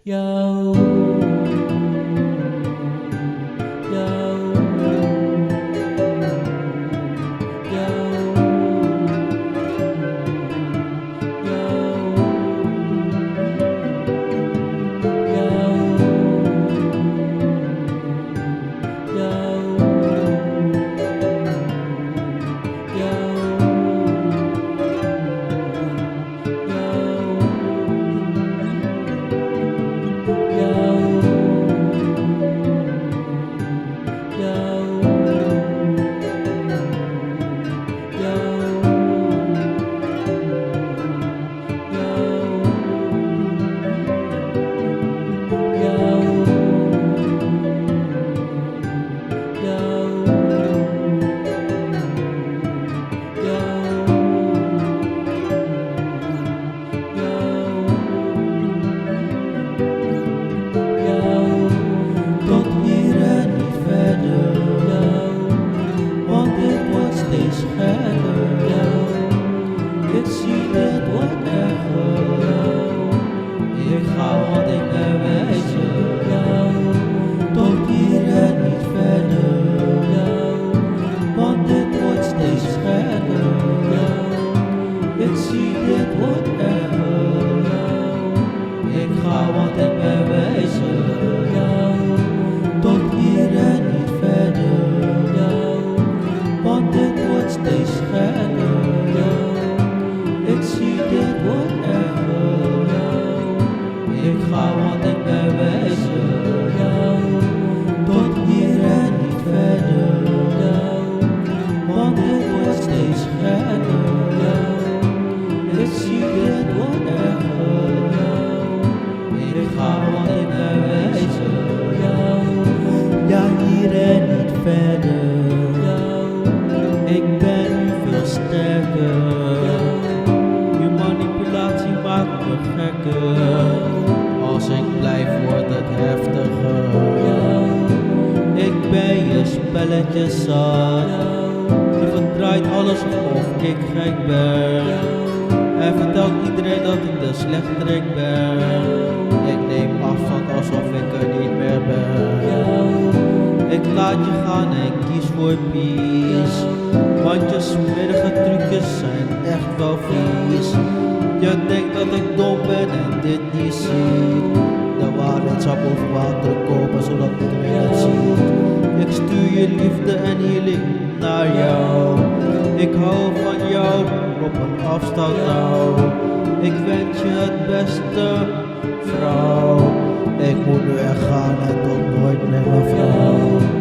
Jou, jou, jou, Ik zie het wordt erger. Ik ga wat ik ben wijzen. Tot hier en niet verder. Want dit wordt steeds gekker. Ik zie dit wordt erger. Ik ga wat ik ben wijzen. Tot hier en niet verder. Want dit wordt steeds gekker. Ik zie dit wordt erger. Ik ga wat ik ben wijzen. Tot hier en niet verder. Want dit wordt steeds gekker. Ik zie dit wordt erger. Ik ga wat ik ben wijzen. Ja, hier en niet verder. Ik ben nu veel sterker. Manipulatie maakt me gekker. Als ik blijf wordt het heftiger. Ik ben je spelletjes zat. Je verdraait alles of ik gek ben. En vertelt iedereen dat ik de slechterik ben. Ik neem afstand alsof ik er niet meer ben. Ik laat je gaan en kies voor peace. Want je smerige trucjes zijn echt wel vies. Je denkt dat ik dom ben en dit niet zie. De waarheid zal boven water komen zodat iedereen het ziet. Ik stuur je liefde en healing naar jou. Ik hou van jou op een afstand nou. Ik wens je het beste, vrouw. Ik moet nu echt gaan en tot nooit meer, mevrouw.